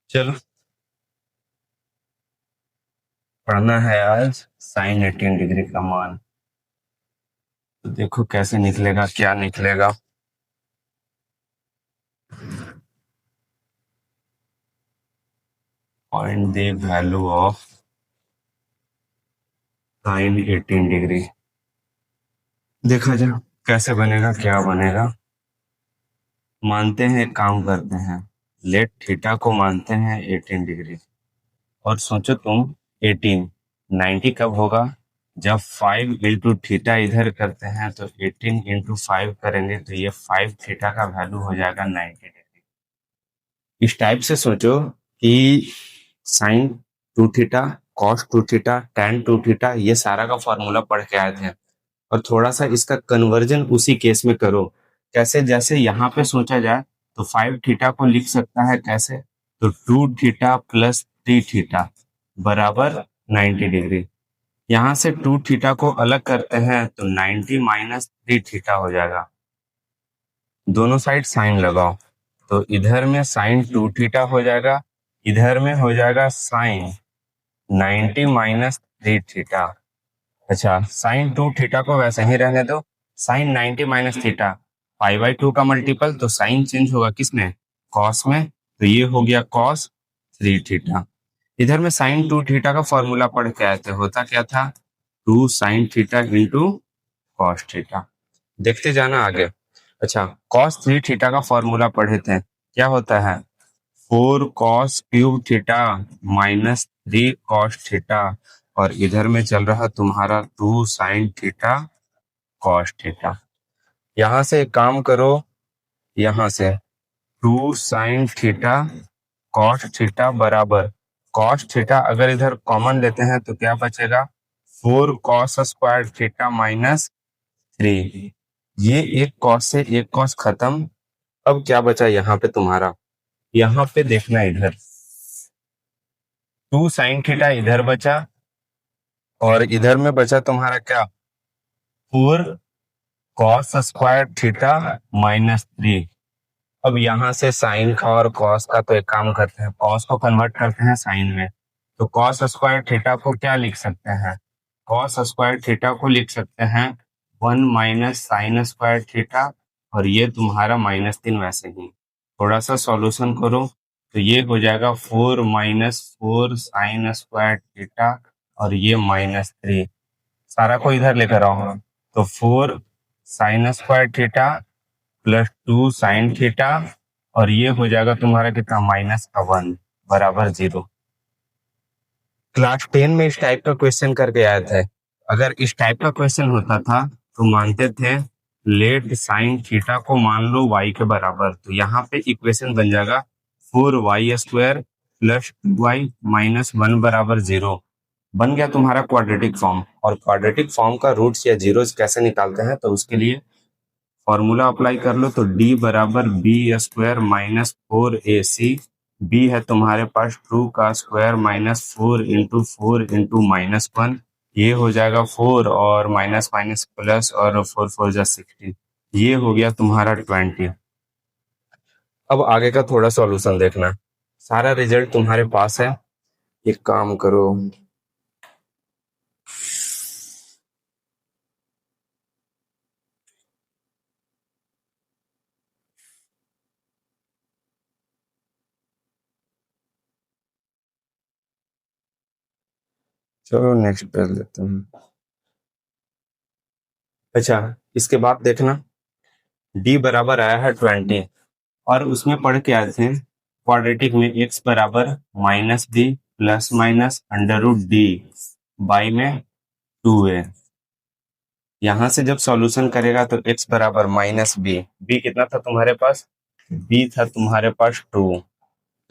चलो, पढ़ना है आज साइन 18 डिग्री का मान। तो देखो कैसे निकलेगा, क्या निकलेगा। Find the value of sine 18 degree. देखा जाए कैसे बनेगा, क्या बनेगा। मानते हैं, एक काम करते हैं। लेट थीटा को मानते हैं 18 डिग्री। और सोचो तुम, 18 90 कब होगा? जब 5 × थीटा इधर करते हैं तो 18 × 5 करेंगे तो ये 5 थीटा का वैल्यू हो जाएगा 90 डिग्री। इस टाइप से सोचो कि sine 2 theta, cos 2 theta, tan 2 theta, ये सारा का फॉर्मूला पढ़ के आए थे। और थोड़ा सा इसका कन्वर्जन उसी केस में करो। कैसे? जैसे यहाँ पे सोचा जाए तो 5 थीटा को लिख सकता है कैसे? तो 2 थीटा प्लस 3 थीटा बराबर 90 डिग्री। यहाँ से 2 थीटा को अलग करते हैं तो 90 माइनस 3 थीटा हो जाएगा। दोनों साइड साइन लगाओ तो इधर में साइन 2 थीटा हो जाएगा, इधर में हो जाएगा साइन 90 माइनस 3 थीटा। अच्छा, साइन 2 थीटा को वैसे ही रहने दो। साइन 90 माइनस थीटा, 5/2 का मल्टीपल, तो साइन चेंज होगा किसमें? कॉस में। तो ये हो गया कॉस 3 थीटा। इधर में साइन 2 थीटा का फॉर्मूला पढ़ के आए थे, होता क्या था? 2 sin theta into cos theta. देखते जाना आगे। अच्छा, कॉस 3 थीटा का फॉर्मूला पढ़े थे, क्या होता है? 4 cos³ theta minus 3 cos theta. और इधर में चल रहा तुम्हारा 2 sin थीटा कॉस थीटा। यहां से एक काम करो, यहां से 2 sin थीटा कॉस थीटा बराबर कॉस थीटा, अगर इधर कॉमन लेते हैं तो क्या बचेगा? 4 cos² थीटा माइनस 3। ये एक कॉस से एक कॉस खत्म। अब क्या बचा यहाँ पे तुम्हारा? यहाँ पे देखना, इधर 2 sin थीटा इधर बचा और इधर में बचा तुम्हारा क्या? 4 cos² थीटा माइनस 3। अब यहाँ से साइन का और कॉस का, तो एक काम करते हैं, कॉस को कन्वर्ट करते हैं साइन में। तो cos² थीटा को क्या लिख सकते हैं? cos² थीटा को लिख सकते हैं 1 माइनस sin²थीटा। और ये तुम्हारा -3 वैसे ही। थोड़ा सा सॉल्यूशन करो तो ये हो जाएगा 4 माइनस 4 sin²थीटा और ये -3। सारा को इधर लेकर आओ तो 4 sin² theta plus 2 sin theta और ये हो जाएगा तुम्हारा कितना? -1 बराबर 0। क्लास 10 में इस टाइप का क्वेश्चन करके आए थे। अगर इस टाइप का क्वेश्चन होता था तो मानते थे लेट साइन थीटा को मान लो y के बराबर, तो यहाँ पे इक्वेशन बन जाएगा 4y² प्लस 2y माइनस 1 बराबर 0। बन गया तुम्हारा क्वाड्रेटिक फॉर्म। और क्वाड्रेटिक फॉर्म का रूट्स या जीरोस कैसे निकालते हैं, तो उसके लिए फॉर्मूला अप्लाई कर लो। तो d बराबर b² माइनस 4ac। b है तुम्हारे पास 2 का स्क्वायर माइनस 4 इंटू 4 इंटू -1। ये हो जाएगा 4 और माइनस माइनस प्लस और 4 4 जा 60। ये हो गया तुम्हारा 20। अब आगे का थोड़ा सॉल्यूशन देखना। सारा रिजल्ट तुम्हारे पास है। एक काम करो, चलो नेक्स्ट कर लेते हैं। अच्छा, इसके बाद देखना, d बराबर आया है 20 और उसमें पढ़ के आए थे क्वाड्रेटिक में x बराबर -b plus minus √d by में 2a। यहाँ से जब सॉल्यूशन करेगा तो x बराबर -b, b कितना था तुम्हारे पास? b था तुम्हारे पास 2,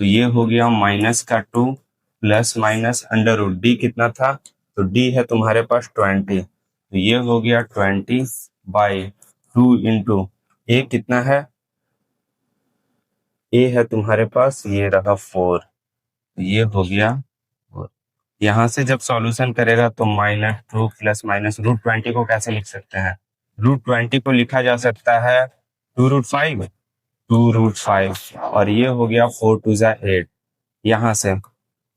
तो ये हो गया माइनस का 2 प्लस माइनस √d कितना था? तो d है तुम्हारे पास 20, तो ये हो गया 20/2 इंटू a कितना है? a है तुम्हारे पास, ये रहा 4, ये हो गया 4। यहाँ से जब सॉल्यूशन करेगा तो -2 प्लस माइनस √20 को कैसे लिख सकते हैं? √20 को लिखा जा सकता है 2√5, 2√5 और ये हो गया 4 2 जा 8। यहाँ से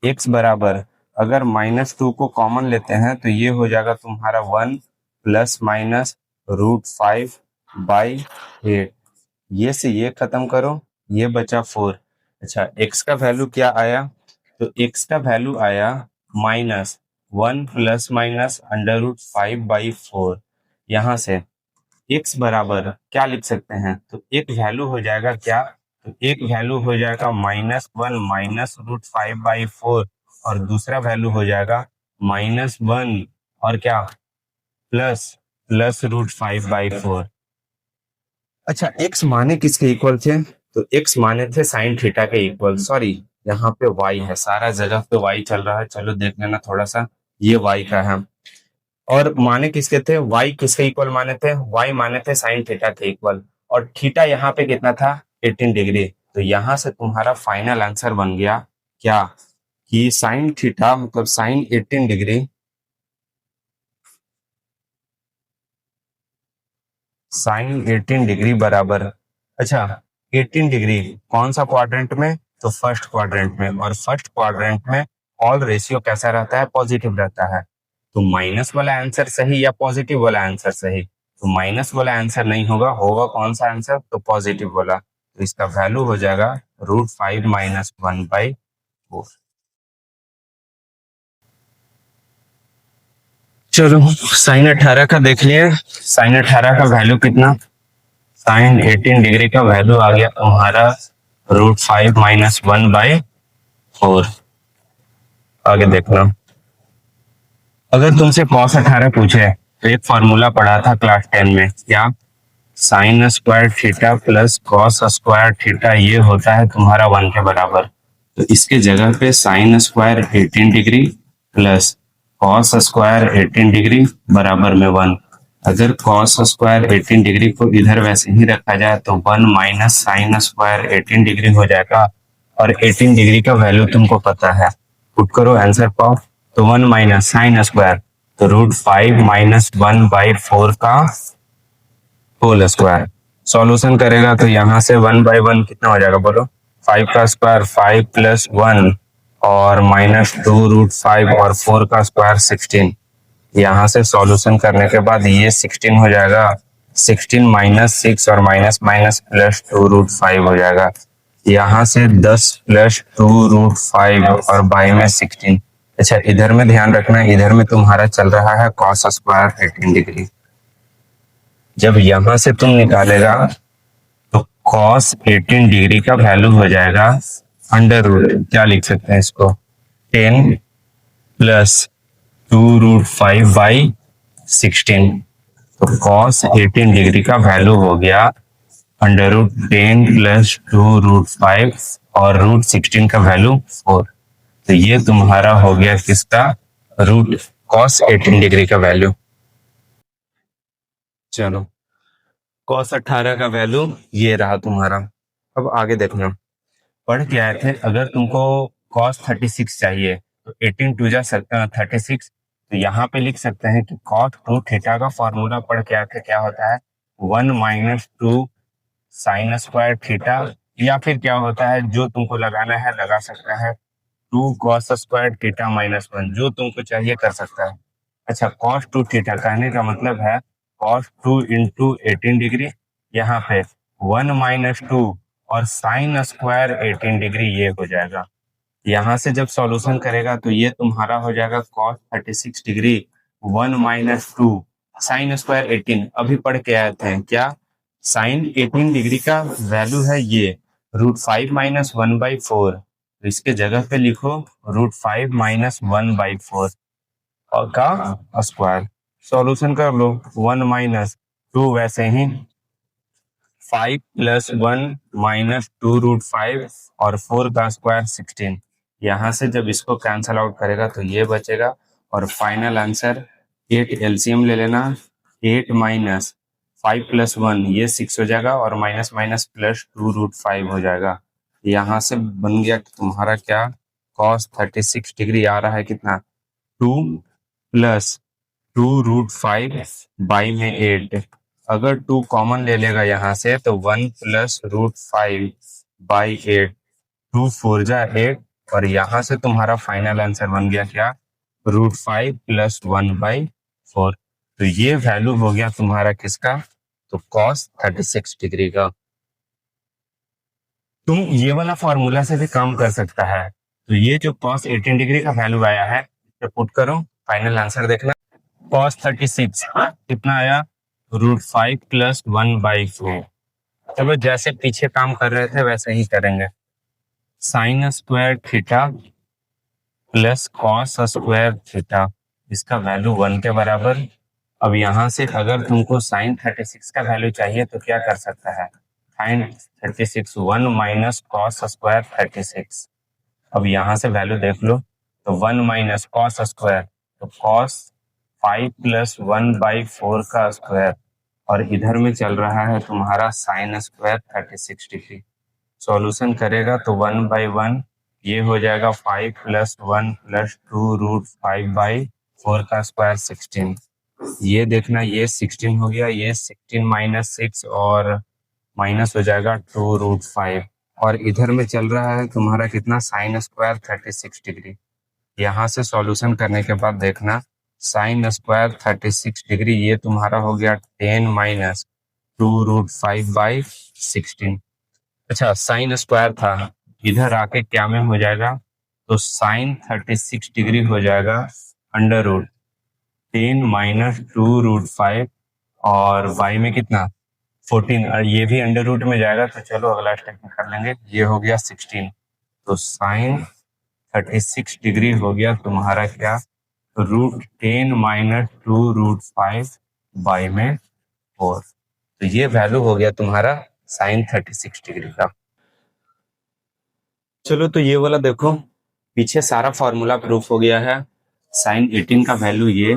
x बराबर, अगर -2 को कॉमन लेते हैं तो ये हो जाएगा तुम्हारा 1 प्लस माइनस √5/8। ये से ये खत्म करो, ये बचा 4। अच्छा, x का वैल्यू क्या आया? तो x का वैल्यू आया -1 प्लस माइनस √5/4। यहाँ से x बराबर क्या लिख सकते हैं? तो एक वैल्यू हो जाएगा क्या? तो एक वैल्यू हो जाएगा -1 माइनस √5/4, और दूसरा वैल्यू हो जाएगा -1 और क्या, प्लस √5/4। अच्छा, x माने किसके इक्वल थे? तो x माने थे साइन थीटा के इक्वल। सॉरी, यहाँ पे y है, सारा जगह पे y चल रहा है, चलो देख लेना थोड़ा सा। ये y का है, और माने किसके थे? y किसके इक्वल माने थे? y माने थे साइन थीटा के इक्वल, और थीटा यहाँ पे कितना था? 18 डिग्री। तो यहाँ से तुम्हारा फाइनल आंसर बन गया क्या, कि साइन थीटा मतलब साइन 18 डिग्री, साइन 18 डिग्री बराबर, अच्छा 18 डिग्री कौन सा क्वाड्रेंट में? तो फर्स्ट क्वाड्रेंट में, और फर्स्ट क्वाड्रेंट में ऑल रेशियो कैसा रहता है? पॉजिटिव रहता है। तो माइनस वाला आंसर सही या पॉजिटिव वाला आंसर सही? तो माइनस वाला आंसर नहीं होगा, होगा कौन सा आंसर? तो पॉजिटिव वाला। तो इसका वैल्यू हो जाएगा √5 माइनस 1/4। चलो साइन 18 का देख लिए। साइन 18 का वैल्यू कितना? साइन 18 डिग्री का वैल्यू आ गया तुम्हारा √5 माइनस 1/4। आगे देखना, अगर तुमसे cos 18 पूछे तो एक फॉर्मूला पढ़ा था क्लास 10 में, क्या? Sine square theta plus cos square theta, ये होता है तुम्हारा 1 के बराबर। तो इसके जगह पे sine square 18 degree plus cos square 18 degree बराबर में 1। अगर कॉस स्क्वायर 18 डिग्री को इधर वैसे ही रखा जाए तो 1 माइनस साइन स्क्वायर 18 डिग्री हो जाएगा, और 18 डिग्री का वैल्यू तुमको पता है, पुट करो आंसर पाओ। तो 1 माइनस साइन स्क्वायर, तो √5 माइनस 1/4 का होल स्क्वायर। सॉल्यूशन करेगा तो यहाँ से 1/1 कितना हो जाएगा बोलो? 5 का स्क्वायर 5 प्लस 1, और -2 √5, और 4 का स्क्वायर 16। यहाँ से सॉल्यूशन करने के बाद ये 16 हो जाएगा, 16 माइनस 6 और माइनस माइनस प्लस 2 √5 हो जाएगा। यहाँ से 10 प्लस 2 √5 और बाई में 16। अच्छा, इधर में ध्यान रखना, इधर में तुम्हारा चल रहा है कॉस स्क्वायर 18 डिग्री। जब यहां से तुम निकालेगा तो कॉस 18 डिग्री का वैल्यू हो जाएगा √, क्या लिख सकते हैं इसको? 10 प्लस 2 √5/16। तो कॉस 18 डिग्री का वैल्यू हो गया √10 प्लस 2 √5, और √16 का वैल्यू 4। तो ये तुम्हारा हो गया किसका? रूट कॉस 18 डिग्री का वैल्यू। चलो, कॉस 18 का वैल्यू ये रहा तुम्हारा। अब आगे देखना, पढ़ के आए थे अगर तुमको कॉस 36 चाहिए तो 18 टू जा 36, तो यहाँ पे लिख सकते हैं कि कॉस 2 थीटा का फॉर्मूला पढ़ के आए थे, क्या होता है? 1 माइनस 2 साइन स्क्वायर थीटा, या फिर क्या होता है जो तुमको लगाना है लगा सकता है 2 कॉस स्क्वायर थीटा माइनस 1, जो तुमको चाहिए कर सकता है। अच्छा, कॉस 2 थीटा कहने का मतलब है कॉस 2 इंटू 18 डिग्री, यहाँ पे 1 माइनस 2 और साइन स्क्वायर 18 डिग्री, ये हो जाएगा। यहाँ से जब सॉल्यूशन करेगा तो ये तुम्हारा हो जाएगा cos 36 degree 1 minus 2 sine square 18। अभी पढ़ के आए थे क्या? साइन 18 डिग्री का वैल्यू है ये √5 माइनस 1/4। तो इसके जगह पे लिखो √5 माइनस 1/4 और का स्क्वायर। सॉल्यूशन कर लो, 1 माइनस 2 वैसे ही 5 प्लस 1 माइनस 2 √5, और 4 का स्क्वायर 16। यहाँ से जब इसको कैंसल आउट करेगा तो ये बचेगा, और फाइनल आंसर 8 एलसीएम ले लेना। 8 माइनस 5 प्लस 1 ये 6 हो जाएगा, और माइनस माइनस प्लस 2 √5 हो जाएगा। यहाँ से बन गया तुम्हारा क्या? कॉस 36 डिग्री आ रहा है कितना? 2 प्लस 2 √5 बाई में 8। अगर 2 कॉमन ले लेगा यहाँ से तो 1 प्लस √5/8, 2 4 जा 8, और यहां से तुम्हारा फाइनल आंसर बन गया क्या, √5 प्लस 1/4। तो ये वैल्यू हो गया तुम्हारा किसका, तो cos 36 डिग्री का। तुम ये वाला फॉर्मूला से भी काम कर सकता है। तो ये जो cos 18 डिग्री का वैल्यू आया है, तो पुट करो, फाइनल आंसर देखना। cos 36 कितना आया, √5 प्लस 1/4। चलो जैसे पीछे काम कर रहे थे वैसे ही करेंगे। Sine square theta plus cos square theta, इसका वैल्यू 1 के बराबर। अब यहां से अगर तुमको साइन 36 का वैल्यू चाहिए तो क्या कर सकता है, साइन 36 1 माइनस कॉस स्क्वायर 36। अब यहां से वैल्यू देख लो, तो 1 माइनस कॉस स्क्वायर, तो कॉस 5 प्लस 1/4 का स्क्वायर, और इधर में चल रहा है तुम्हारा साइन स्क्वायर 36 डिग्री। सॉल्यूशन करेगा तो 1/1 ये हो जाएगा 5 प्लस 1 प्लस 2√5/4 का स्क्वायर 16। ये देखना, ये 16 हो गया, ये 16 माइनस 6 और माइनस हो जाएगा 2√5। और इधर में चल रहा है तुम्हारा कितना, साइन स्क्वायर 36 डिग्री। यहाँ से सॉल्यूशन करने के बाद देखना, साइन स्क्वायर 36 डिग्री ये तुम्हारा हो गया 10 माइनस 2√5/16। अच्छा, साइन स्क्वायर था, इधर आके क्या में हो जाएगा, तो साइन 36 डिग्री हो जाएगा √10 माइनस 2√5, और y में कितना 14, और ये भी अंडर रूट में जाएगा। तो चलो अगला स्टेप में कर लेंगे, ये हो गया 16। तो साइन 36 डिग्री हो गया तुम्हारा क्या, √10 माइनस 2√5 में 4। तो ये वैल्यू हो गया तुम्हारा साइन 36 डिग्री का। चलो तो ये वाला देखो, पीछे सारा फॉर्मूला प्रूफ हो गया है। साइन 18 का वैल्यू ये,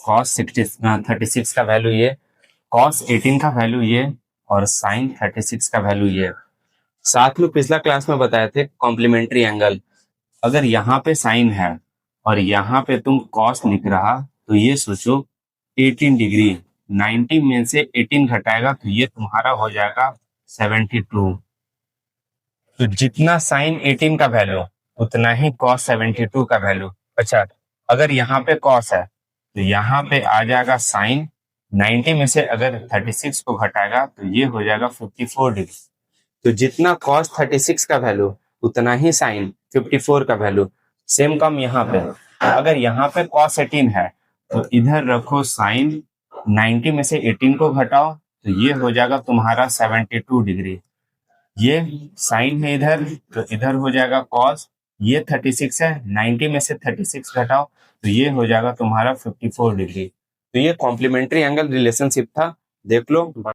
कॉस 36 का वैल्यू ये, कॉस 18 का वैल्यू ये, और साइन 36 का वैल्यू ये। साथ में पिछला क्लास में बताए थे कॉम्प्लीमेंट्री एंगल। अगर यहाँ पे साइन है और यहाँ पे तुम कॉस लिख रहा, तो ये सोचो 18 डिग्री, 90 में से 18 घटाएगा तो ये तुम्हारा हो जाएगा 72। तो जितना साइन 18 का वैल्यू उतना ही कॉस 72 का वैल्यू। अच्छा, अगर यहाँ पे कॉस है तो यहाँ पे आ जाएगा साइन, 90 में से अगर 36 को घटाएगा तो ये हो जाएगा 54 डिग्री। तो जितना कॉस 36 का वैल्यू उतना ही साइन 54 का वैल्यू। सेम काम यहाँ पे, अगर यहाँ पे कॉस 18 है तो इधर रखो साइन, 90 में से 18 को घटाओ तो ये हो जाएगा तुम्हारा 72 डिग्री। ये साइन है इधर, तो इधर हो जाएगा कॉस, ये 36 है, 90 में से 36 घटाओ तो ये हो जाएगा तुम्हारा 54 डिग्री। तो ये कॉम्प्लीमेंट्री एंगल रिलेशनशिप था, देख लो।